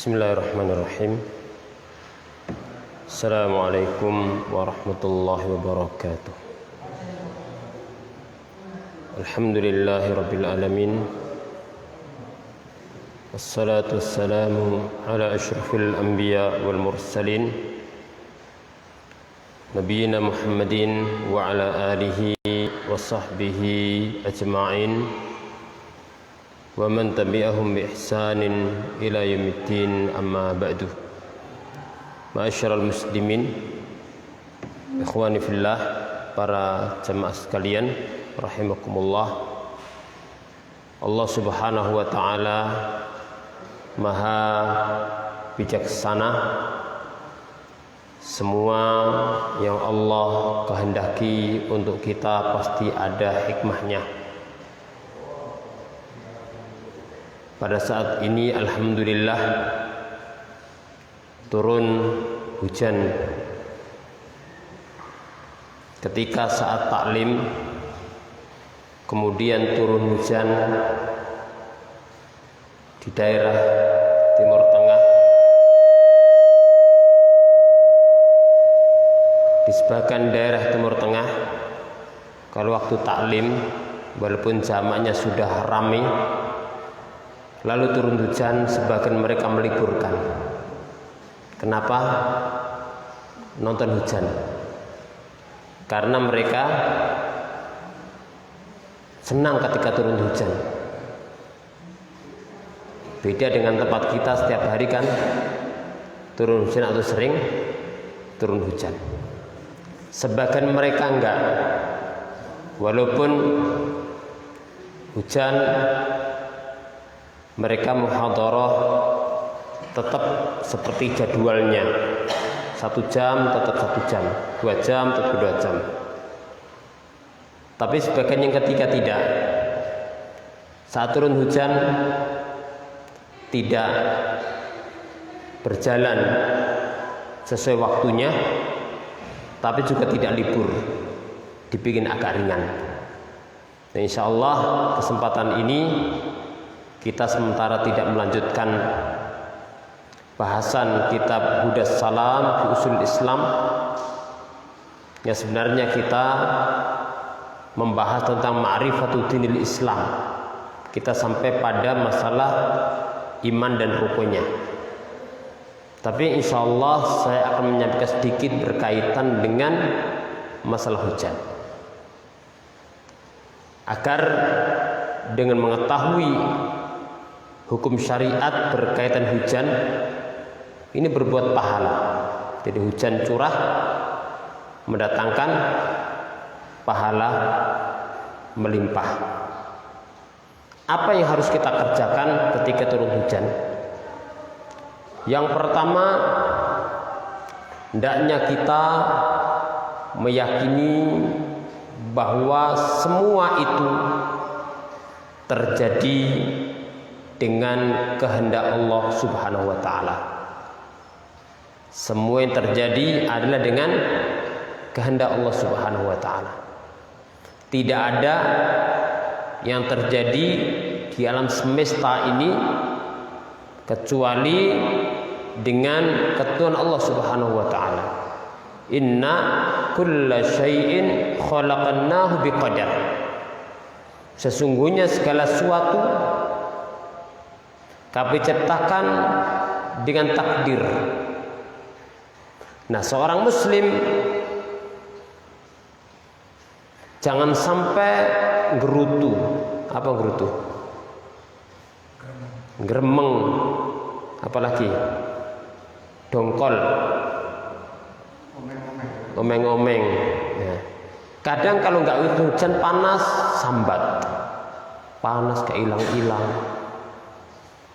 Bismillahirrahmanirrahim. Assalamualaikum warahmatullahi wabarakatuh. Alhamdulillahi rabbil alamin. Wassalatu wassalamu ala asyrafil anbiya wal mursalin Nabiyyina Muhammadin wa ala alihi wa sahbihi ajma'in wa man tabi'ahum bi ihsanin ila yaumiddin, amma ba'du. Ma'asyiral muslimin, ikhwani fillah, para jamaah sekalian rahimakumullah. Allah Subhanahu wa taala Maha bijaksana. Semua yang Allah kehendaki untuk kita pasti ada hikmahnya. Pada saat ini alhamdulillah turun hujan. Ketika saat taklim kemudian turun hujan di daerah Timur Tengah, di sebagian daerah Timur Tengah kalau waktu taklim walaupun jamaknya sudah ramai, lalu turun hujan, sebagian mereka meliburkan. Kenapa? Nonton hujan. Karena mereka senang ketika turun hujan. Beda dengan tempat kita setiap hari kan turun hujan atau sering turun hujan. Sebagian mereka enggak. Walaupun hujan, mereka muhadharah tetap seperti jadwalnya, 1 jam tetap 1 jam, 2 jam tetap 2 jam. Tapi sebagian yang ketiga tidak. Saat turun hujan tidak berjalan sesuai waktunya, tapi juga tidak libur, dibikin agak ringan. Dan insya Allah kesempatan ini kita sementara tidak melanjutkan bahasan kitab Hudas Salam fi Usul Islam. Ya, sebenarnya kita membahas tentang ma'rifatul dinil Islam. Kita sampai pada masalah iman dan rukunnya. Tapi insya Allah saya akan menyampaikan sedikit berkaitan dengan masalah hujan, agar dengan mengetahui hukum syariat berkaitan hujan ini berbuat pahala. Jadi hujan curah mendatangkan pahala melimpah. Apa yang harus kita kerjakan ketika turun hujan? Yang pertama, hendaknya kita meyakini bahwa semua itu terjadi dengan kehendak Allah Subhanahu wa taala. Semua yang terjadi adalah dengan kehendak Allah Subhanahu wa taala. Tidak ada yang terjadi di alam semesta ini kecuali dengan ketentuan Allah Subhanahu wa taala. Inna kulla syai'in khalaqnahu biqadar. Sesungguhnya segala sesuatu kami ciptakan dengan takdir. Nah, seorang muslim jangan sampai gerutu. Apa gerutu? Gremeng. Apalagi dongkol, omeng-omeng. Ya. Kadang kalau nggak hujan panas, sambat. Panas gak hilang-hilang,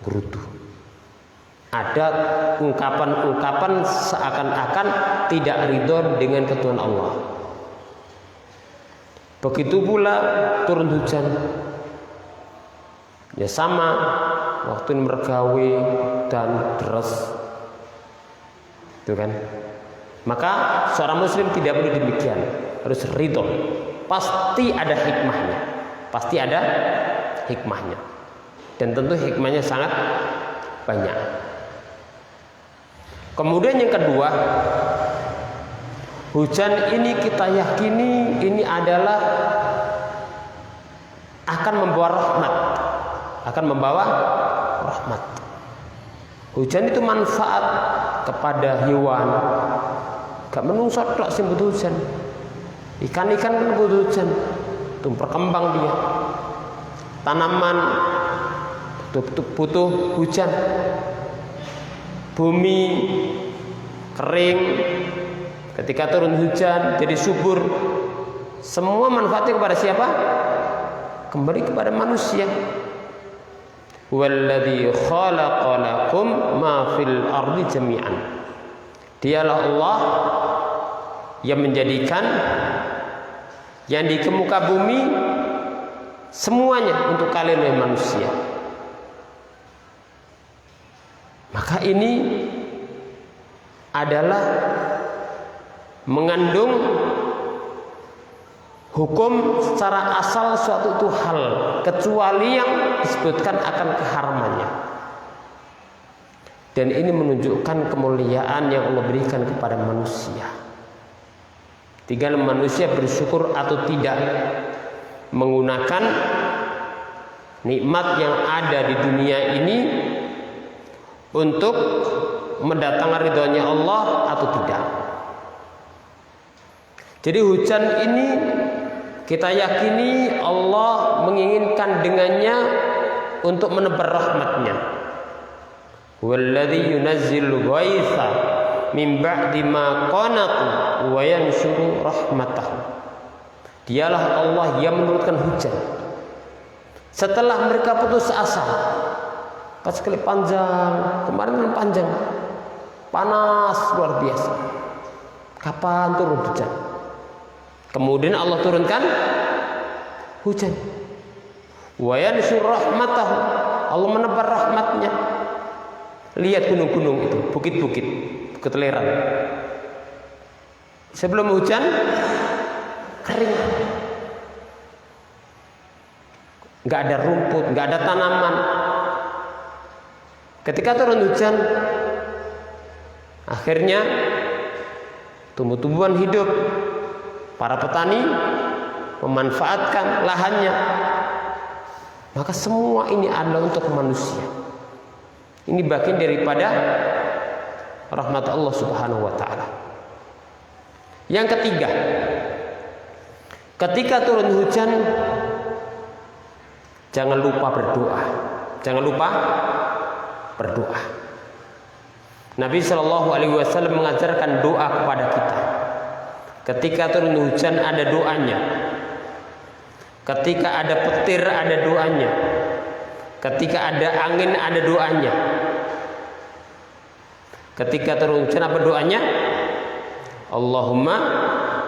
gerutu. Ada ungkapan-ungkapan seakan-akan tidak ridho dengan ketentuan Allah. Begitu pula turun hujan. Ya sama, waktu mergawe dan deras, itu kan. Maka seorang muslim tidak boleh demikian, harus ridho. Pasti ada hikmahnya, pasti ada hikmahnya. Dan tentu hikmahnya sangat banyak. Kemudian yang kedua, hujan ini kita yakini ini adalah akan membawa rahmat, akan membawa rahmat. Hujan itu manfaat kepada hewan, gak menungso tok sing butuh hujan. Ikan-ikan kan butuh hujan, tuh berkembang dia. Tanaman butuh hujan. Bumi kering, ketika turun hujan jadi subur. Semua manfaatnya kepada siapa? Kembali kepada manusia. Walladzi khalaqa lakum ma fil ardi jami'an. Dialah Allah yang menjadikan yang di muka bumi semuanya untuk kalian wahai manusia. Maka ini adalah mengandung hukum secara asal suatu itu hal, kecuali yang disebutkan akan keharamannya. Dan ini menunjukkan kemuliaan yang Allah berikan kepada manusia. Tinggal manusia bersyukur atau tidak menggunakan nikmat yang ada di dunia ini untuk mendatangkan ridhonya Allah atau tidak. Jadi hujan ini kita yakini Allah menginginkan dengannya untuk menebar rahmatnya. Walladzi yunazzilu ghaitha min ba'di ma qanatu wa yanshuru rahmatahu. Dialah Allah yang menurunkan hujan setelah mereka putus asa. Pas sekali panjang, kemarin panjang, panas luar biasa. Kapan turun hujan? Kemudian Allah turunkan hujan. Wa yanshur rahmatahu. Allah menebar rahmatnya. Lihat gunung-gunung itu, bukit-bukit, bukit lereng. Sebelum hujan kering. Enggak ada rumput, enggak ada tanaman. Ketika turun hujan, akhirnya tumbuh-tumbuhan hidup. Para petani memanfaatkan lahannya. Maka semua ini adalah untuk manusia. Ini bagian daripada rahmat Allah Subhanahu wa taala. Yang ketiga, ketika turun hujan jangan lupa berdoa. Jangan lupa berdoa. Nabi Shallallahu alaihi wasallam mengajarkan doa kepada kita. Ketika turun hujan ada doanya. Ketika ada petir ada doanya. Ketika ada angin ada doanya. Ketika turun hujan apa doanya? Allahumma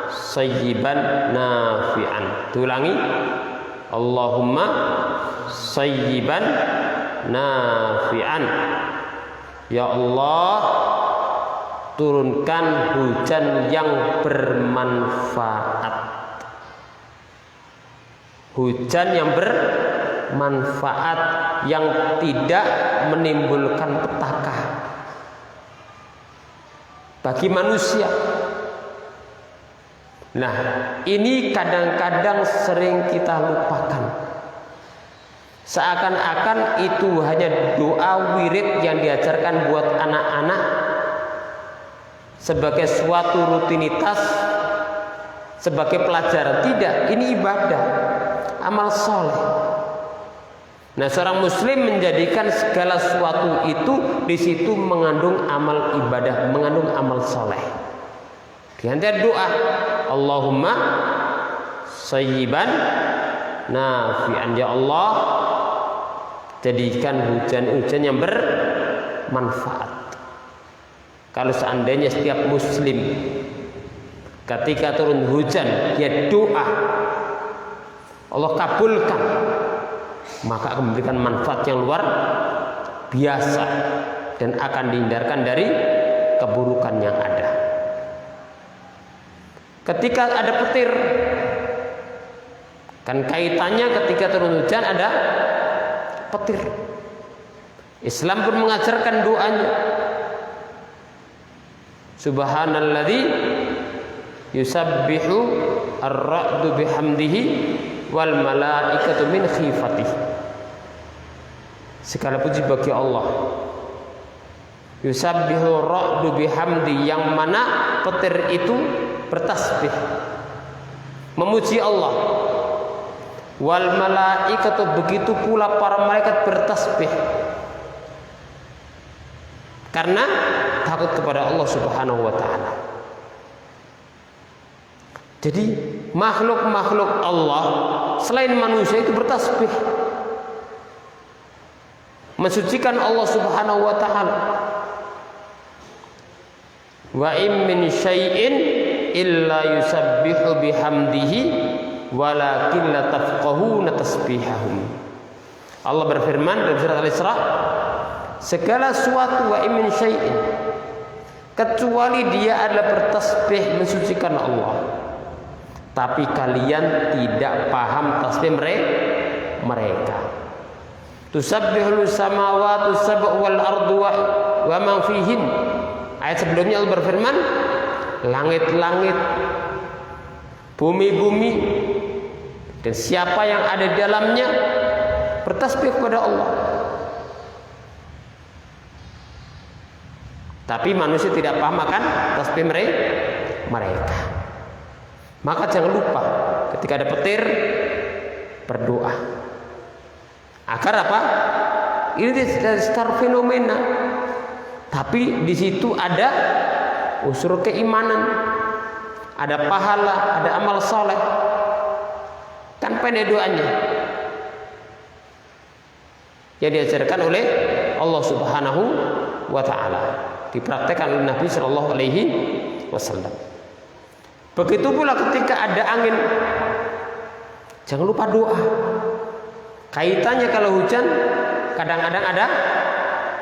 sayyiban nafi'an. Diulangi. Allahumma sayyiban nafi'an. Ya Allah, turunkan hujan yang bermanfaat. Hujan yang bermanfaat, yang tidak menimbulkan petaka bagi manusia. Nah, ini kadang-kadang sering kita lupakan. Seakan-akan itu hanya doa wirid yang diajarkan buat anak-anak sebagai suatu rutinitas, sebagai pelajaran. Tidak, ini ibadah, amal soleh. Nah, seorang muslim menjadikan segala sesuatu itu di situ mengandung amal ibadah, mengandung amal soleh. Di antara doa, Allahumma sayyiban nafi'an. Ya Allah, jadikan hujan-hujan yang bermanfaat. Kalau seandainya setiap muslim ketika turun hujan dia doa, Allah kabulkan, maka akan memberikan manfaat yang luar biasa dan akan dihindarkan dari keburukan yang ada. Ketika ada petir, kan kaitannya ketika turun hujan ada petir. Islam pun mengajarkan doanya. Subhanalladzi yusabbihu ar-ra'du bihamdihi wal malaikatu min khifatihi. Segala puji bagi Allah. Yusabbihu ar-ra'du bihamdi, yang mana petir itu bertasbih memuji Allah. Wal malaikatu, begitu pula para malaikat bertasbih karena takut kepada Allah Subhanahu wa taala. Jadi makhluk-makhluk Allah selain manusia itu bertasbih mensucikan Allah Subhanahu wa taala. Wa in min syai'in illa yusabbihu bihamdihi walakin la tafqahuna tasbihahum. Allah berfirman dalam surat Al-Isra, segala sesuatu, wa in min syai'in, kecuali dia adalah bertasbih mensucikan Allah, tapi kalian tidak paham tasbih mereka. Tusabbihul samawati sab'u wal ardu wa man fihin. Ayat sebelumnya Allah berfirman, langit-langit, bumi-bumi, dan siapa yang ada di dalamnya bertasbih kepada Allah. Tapi manusia tidak paham akan tasbih mereka. Maka jangan lupa ketika ada petir berdoa. Agar apa? Ini dari secara fenomena. Tapi di situ ada unsur keimanan, ada pahala, ada amal soleh. Kan pendek doanya yang diajarkan oleh Allah Subhanahu wa taala, dipraktekkan oleh Nabi Shallallahu alaihi wasallam. Begitu pula ketika ada angin, jangan lupa doa. Kaitannya kalau hujan, kadang-kadang ada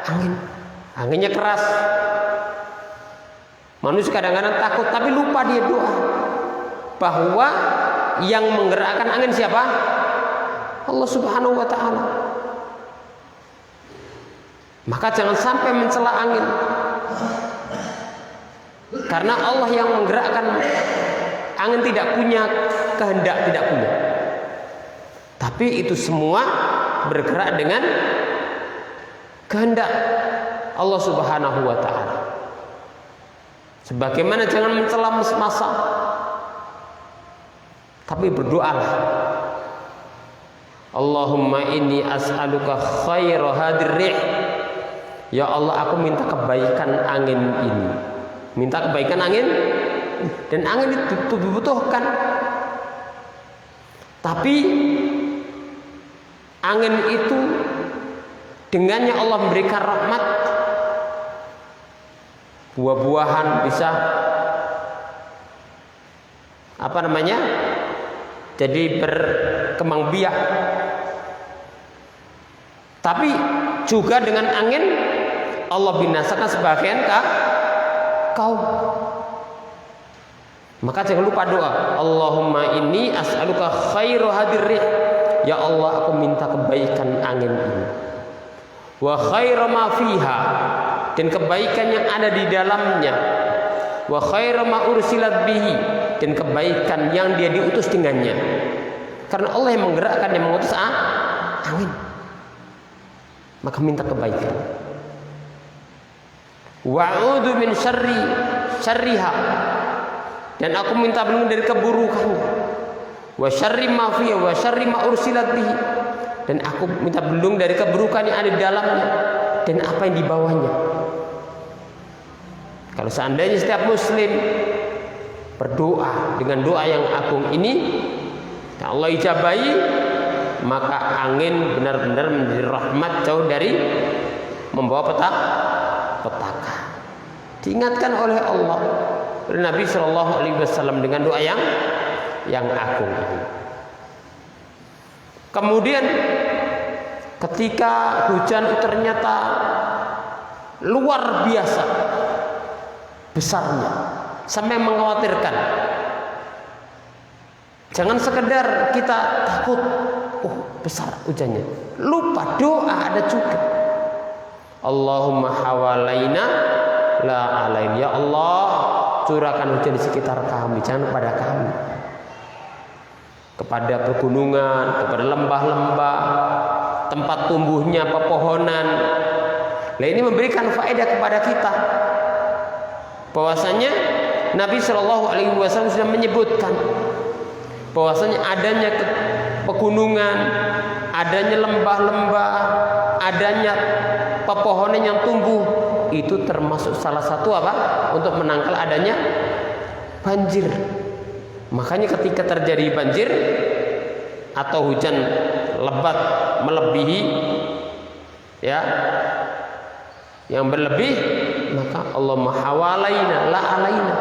angin, anginnya keras. Manusia kadang-kadang takut, tapi lupa dia doa bahwa yang menggerakkan angin siapa? Allah Subhanahu wa taala. Maka jangan sampai mencela angin, karena Allah yang menggerakkan angin, tidak punya kehendak, tidak punya. Tapi itu semua bergerak dengan kehendak Allah Subhanahu wa taala. Sebagaimana jangan mencela masa, tapi berdoalah. Allahumma inni as'aluka khaira hadir rih. Ya Allah, aku minta kebaikan angin ini. Minta kebaikan angin, dan angin itu dibutuhkan. Tapi angin itu dengannya Allah memberikan rahmat. Buah-buahan bisa jadi berkembang biak. Tapi juga dengan angin Allah binasakan sebagian kaum. Maka jangan lupa doa, Allahumma inni as'aluka khairu hadir rih. Ya Allah, aku minta kebaikan angin ini, wa khairu ma fiha, dan kebaikan yang ada di dalamnya, wa khairu ma ursilat bihi, dan kebaikan yang dia diutus dengannya. Karena Allah yang menggerakkan, yang mengutus angin. Maka minta kebaikan. Wa'udzu min syarriha, dan aku minta berlindung dari keburukannya. Wa syarri ma fiha wa syarri ma ursilat bihi, dan aku minta berlindung dari keburukan yang ada di dalamnya dan apa yang dibawanya. Kalau seandainya setiap muslim berdoa dengan doa yang agung ini, ya Allah ijabahi, maka angin benar-benar menjadi rahmat, jauh dari membawa petaka. Diingatkan oleh Allah, oleh Nabi Shallallahu alaihi wasallam dengan doa yang agung ini. Kemudian ketika hujan itu ternyata luar biasa besarnya sampai mengkhawatirkan, jangan sekedar kita takut, besar hujannya, lupa doa ada juga. Allahumma hawalaina la alain. Ya Allah, curahkan hujan di sekitar kami, jangan kepada kami. Kepada pegunungan, kepada lembah-lembah, tempat tumbuhnya pepohonan. Nah, ini memberikan faedah kepada kita bahwasanya Nabi Shallallahu Alaihi Wasallam sudah menyebutkan bahwasanya adanya pegunungan, adanya lembah-lembah, adanya pepohonan yang tumbuh itu termasuk salah satu apa? Untuk menangkal adanya banjir. Makanya ketika terjadi banjir atau hujan lebat melebihi ya yang berlebih, maka Allah mahawalaina la alaina.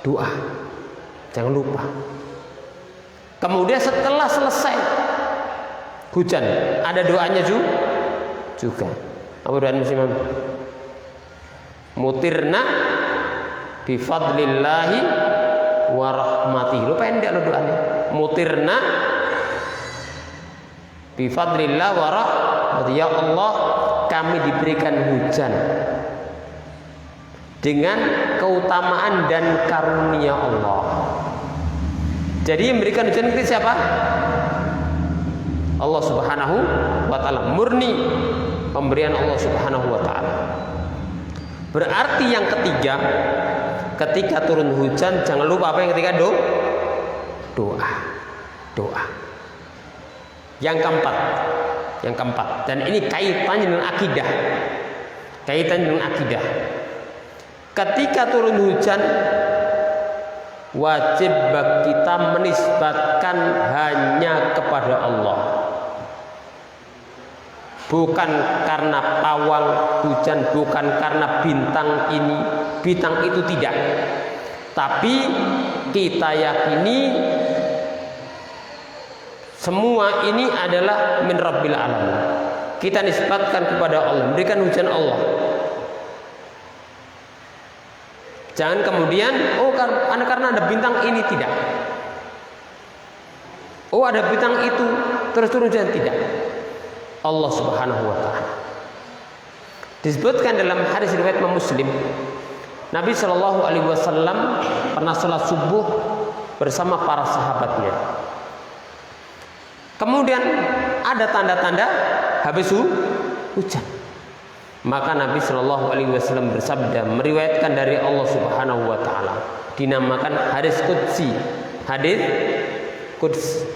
Doa. Jangan lupa. Kemudian setelah selesai hujan, ada doanya juga. Apa doa muslimin? Mutirna bi fadlillahi wa rahmatihi. Lu pendek lo doanya. Mutirna bi fadlillah wa rahmatihi. Ya Allah, kami diberikan hujan dengan keutamaan dan karunia Allah. Jadi yang memberikan hujan itu siapa? Allah Subhanahu wa taala. Murni pemberian Allah Subhanahu wa taala. Berarti yang ketiga, ketika turun hujan jangan lupa apa yang ketiga? Doa. Yang keempat, dan ini kaitannya dengan akidah. Ketika turun hujan, wajib bagi kita menisbatkan hanya kepada Allah. Bukan karena pawang hujan, bukan karena bintang ini, bintang itu, tidak. Tapi kita yakini semua ini adalah min rabbil alamin. Kita nisbatkan kepada Allah, berikan hujan Allah. Jangan kemudian karena ada bintang ini, tidak. Ada bintang itu terus turun hujan, tidak. Allah Subhanahu wa taala. Disebutkan dalam hadis riwayat Muslim, Nabi Shallallahu alaihi wasallam pernah salat subuh bersama para sahabatnya. Kemudian ada tanda-tanda habis hujan. Maka Nabi Shallallahu alaihi wasallam bersabda, meriwayatkan dari Allah Subhanahu wa taala, dinamakan hadis qudsi. Hadis qudsi.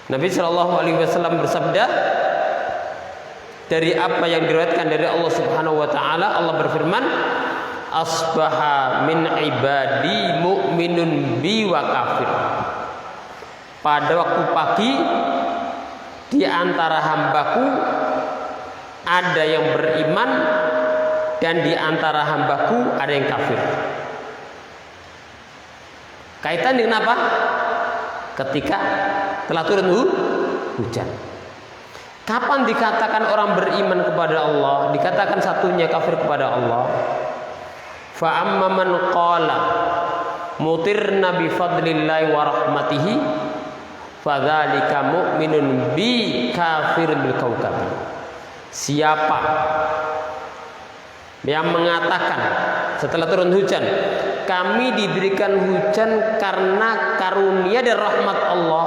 Nabi Shallallahu alaihi wasallam bersabda, dari apa yang diriwayatkan dari Allah Subhanahu wa taala, Allah berfirman, asbaha min ibadi mu'minun bi wa kafir. Pada waktu pagi di antara hambaku ada yang beriman dan di antara hambaku ada yang kafir. Kaitan dengan apa? Ketika telah turun hujan. Kapan dikatakan orang beriman kepada Allah, dikatakan satunya kafir kepada Allah? Fa amma man qala mutirna bi fadlillahi wa rahmatihi fadzalika mu'minun bi kafir bil kaukab. Siapa yang mengatakan setelah turun hujan, kami diberikan hujan karena karunia dan rahmat Allah,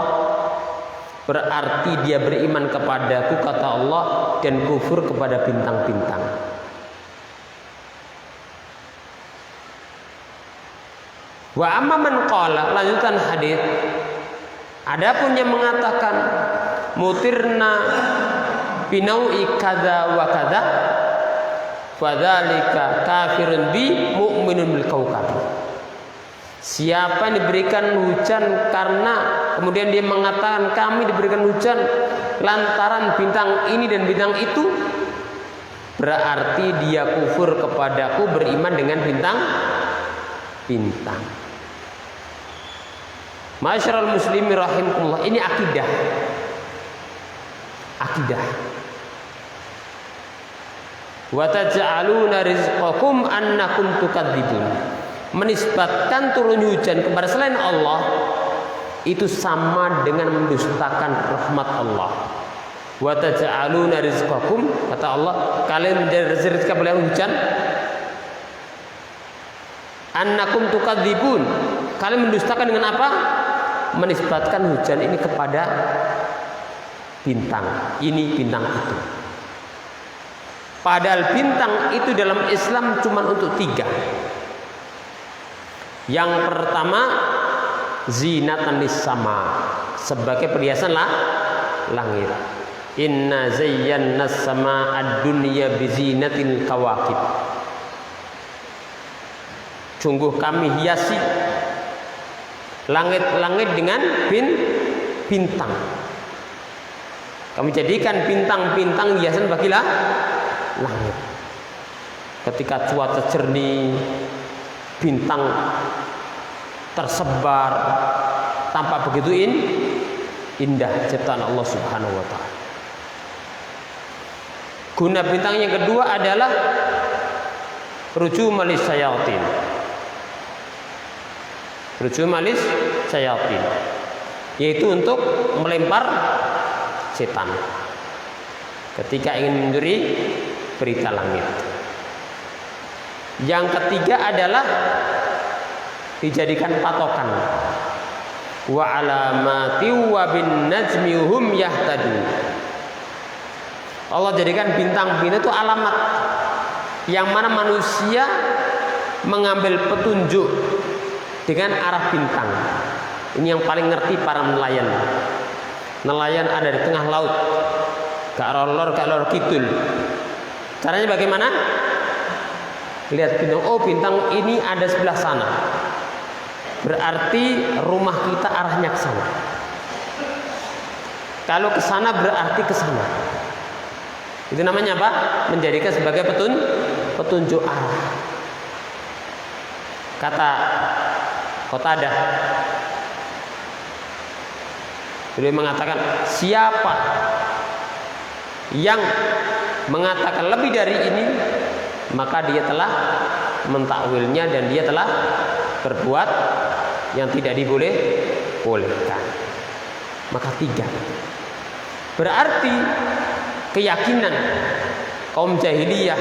berarti dia beriman kepadaku, kata Allah, dan kufur kepada bintang-bintang. Wa amma man qala, lanjutan hadis, adapun yang mengatakan mutirna binau'i kadza wa kadza fadzalika kafirun bi mu'minun bil kaukab. Siapa yang diberikan hujan karena kemudian dia mengatakan kami diberikan hujan lantaran bintang ini dan bintang itu, berarti dia kufur kepadaku, beriman dengan bintang. Masyarul muslimin rahimakumullah, ini akidah. Wa taj'aluna rizqakum annakum tukadzibun. Menisbatkan turun hujan kepada selain Allah itu sama dengan mendustakan rahmat Allah. Wa taj'aluna rizqakum, kata Allah, kalian menjadi rezeki kalian hujan. Annakum tukadzibun, kalian mendustakan dengan apa? Menisbatkan hujan ini kepada bintang, ini bintang itu. Padahal bintang itu dalam Islam cuma untuk 3. Yang pertama, zinatan lis-sama, sebagai perhiasan langit. Inna zayyana as-samaa ad-dunya bi zinatil kawakib. Sungguh kami hiasi langit-langit dengan bintang. Kami jadikan bintang-bintang hiasan bagi langit. Ketika cuaca jernih, bintang tersebar, tampak begitu indah ciptaan Allah Subhanahu wa taala. Guna bintang yang kedua adalah rujumalis syayatin. Rujumalis syayatin, yaitu untuk melempar setan ketika ingin mencuri berita langit. Yang ketiga adalah dijadikan patokan. Wa alamati wa bin najmi hum yahtadun. Allah jadikan bintang-bintang itu alamat yang mana manusia mengambil petunjuk dengan arah bintang. Ini yang paling ngerti para nelayan. Nelayan ada di tengah laut, gak lor kidul. Caranya bagaimana? Lihat bintang, oh bintang ini ada sebelah sana, berarti rumah kita arahnya ke sana. Kalau ke sana berarti ke sana. Itu namanya apa? Menjadikan sebagai petunjuk arah. Kata Qatadah, beliau mengatakan, siapa yang mengatakan lebih dari ini, maka dia telah mentakwilnya dan dia telah berbuat yang tidak dibolehkan. Maka 3. Berarti keyakinan kaum jahiliyah,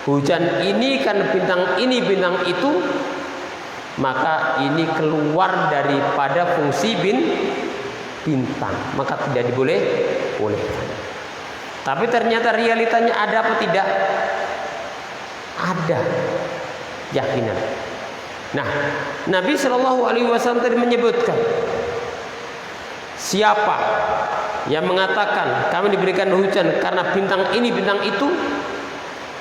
hujan ini kan bintang ini bintang itu, maka ini keluar daripada fungsi bintang, maka tidak dibolehkan. Tapi ternyata realitanya ada apa tidak? Ada keyakinan. Nah, Nabi Shallallahu Alaihi Wasallam tadi menyebutkan, siapa yang mengatakan kami diberikan hujan karena bintang ini bintang itu,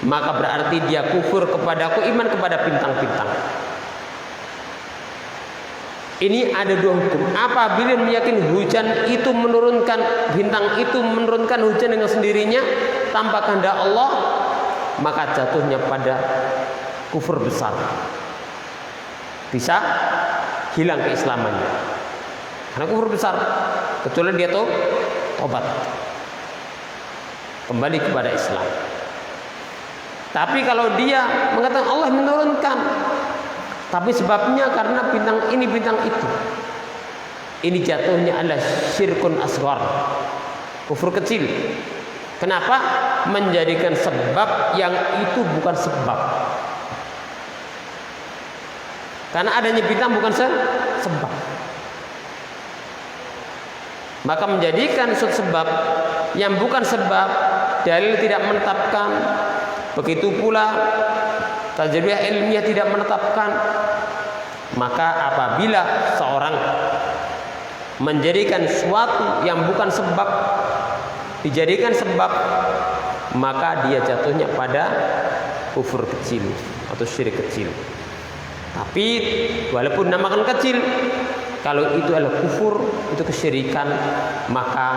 maka berarti dia kufur kepadaku, iman kepada bintang-bintang. Ini ada 2 hukum. Apabila meyakini hujan itu menurunkan, bintang itu menurunkan hujan dengan sendirinya tanpa kehendak Allah, maka jatuhnya pada kufur besar. Bisa hilang keislamannya. Karena kufur besar, kecuali dia tobat, kembali kepada Islam. Tapi kalau dia mengatakan Allah menurunkan, tapi sebabnya karena bintang ini bintang itu, ini jatuhnya adalah syirkun asghar, kufur kecil. Kenapa? Menjadikan sebab yang itu bukan sebab. Karena adanya bintang bukan sebab, maka menjadikan suatu sebab yang bukan sebab, dalil tidak menetapkan. Begitu pula tajribah ilmiah tidak menetapkan. Maka apabila seorang menjadikan suatu yang bukan sebab dijadikan sebab, maka dia jatuhnya pada kufur kecil atau syirik kecil. Tapi walaupun namakan kecil, kalau itu adalah kufur, itu kesyirikan, maka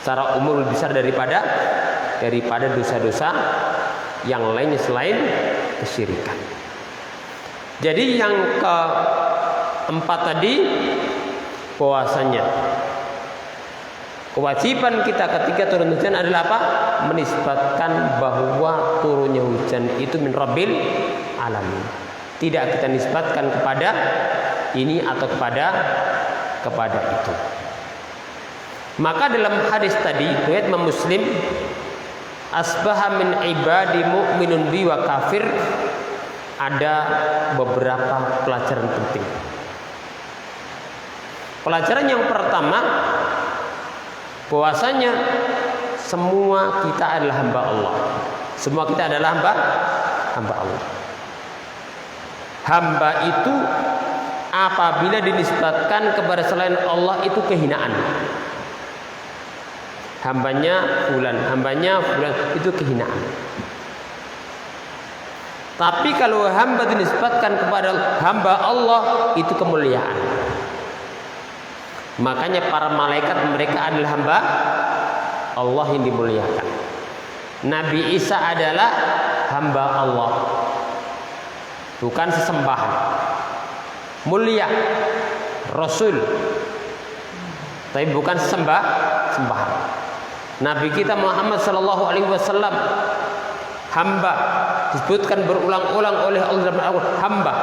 secara umum lebih besar daripada dosa-dosa yang lainnya selain kesyirikan. Jadi yang keempat tadi, bahwasanya kewajiban kita ketika turun hujan adalah apa? Menisbatkan bahwa turunnya hujan itu min rabbil alamin. Tidak kita nisbatkan kepada ini atau kepada itu. Maka dalam hadis tadi riwayat Imam Muslim, asbaha min ibadi mu'minun bi wa kafir, ada beberapa pelajaran penting. Pelajaran yang pertama, bahwasanya semua kita adalah hamba Allah. Semua kita adalah hamba Allah. Hamba itu apabila dinisbatkan kepada selain Allah itu kehinaan. Hambanya fulan itu kehinaan. Tapi kalau hamba dinisbatkan kepada hamba Allah itu kemuliaan. Makanya para malaikat mereka adalah hamba Allah yang dimuliakan. Nabi Isa adalah hamba Allah, bukan sesembahan. Mulia, Rasul, tapi bukan sembahan. Nabi kita Muhammad sallallahu alaihi wasallam hamba, disebutkan berulang-ulang oleh Allah dalam Al-Qur'an, hamba.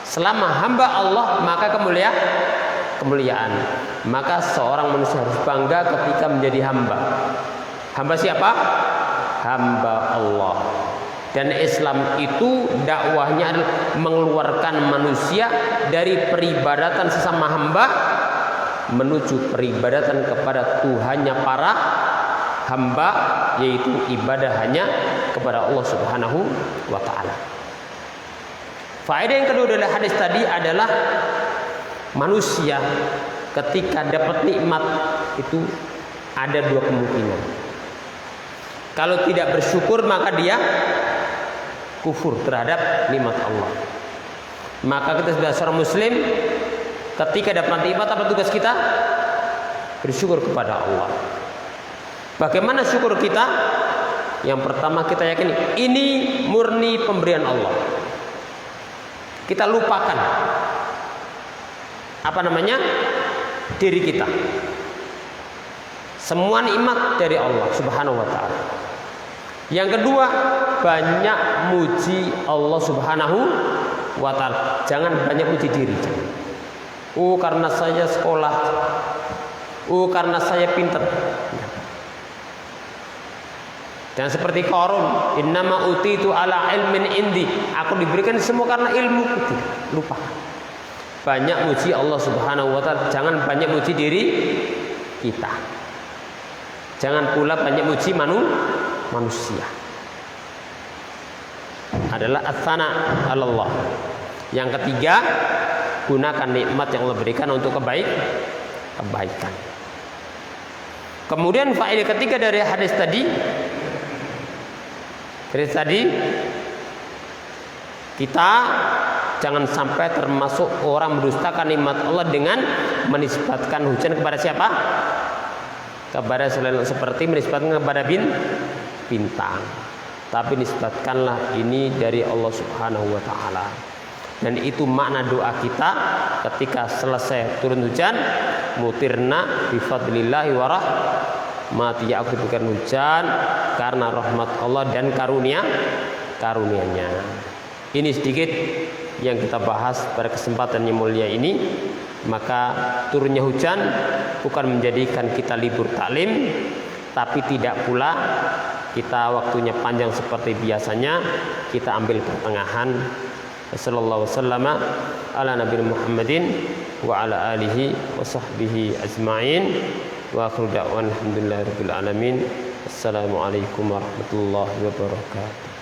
Selama hamba Allah maka kemuliaan. Maka seorang manusia harus bangga ketika menjadi hamba. Hamba siapa? Hamba Allah. Dan Islam itu dakwahnya adalah mengeluarkan manusia dari peribadatan sesama hamba menuju peribadatan kepada Tuhannya para hamba, yaitu ibadah hanya kepada Allah Subhanahu wa taala. Faedah yang kedua dari hadis tadi adalah manusia ketika dapat nikmat itu ada dua kemungkinan. Kalau tidak bersyukur maka dia kufur terhadap nikmat Allah. Maka kita sebagai seorang muslim ketika dapat nikmat, apa tugas kita? Bersyukur kepada Allah. Bagaimana syukur kita? Yang pertama kita yakini ini murni pemberian Allah. Kita lupakan diri kita. Semua nikmat dari Allah Subhanahu wa taala. Yang kedua, banyak muji Allah Subhanahu wa taala. Jangan banyak muji diri. Karena saya sekolah. Karena saya pintar. Dan seperti Qarun, innama utitu ala ilmin indi. Aku diberikan semua karena ilmu. Lupa. Banyak muji Allah Subhanahu wa taala, jangan banyak muji diri kita. Jangan pula banyak muji manusia. Adalah as-sana 'ala Allah. Yang ketiga, gunakan nikmat yang Allah berikan untuk kebaikan. Kemudian faedah ketiga dari hadis tadi, kita jangan sampai termasuk orang mendustakan nikmat Allah dengan menisbatkan hujan kepada siapa? Kepada selain, seperti menisbatkan kepada bintang. Tapi nisbatkanlah ini dari Allah Subhanahu wa taala. Dan itu makna doa kita ketika selesai turun hujan, mutirna bifadlillahi wa rahmati, aku berikan hujan karena rahmat Allah dan karunia-Nya. Ini sedikit yang kita bahas pada kesempatan yang mulia ini. Maka turunnya hujan bukan menjadikan kita libur taklim, tapi tidak pula kita waktunya panjang seperti biasanya. Kita ambil pertengahan. Sallallahu wasallama ala nabiyina Muhammadin wa ala alihi wa sahbihi ajma'in. Wa akhiru da'wana alhamdulillahirabbil alamin. Assalamualaikum warahmatullahi wabarakatuh.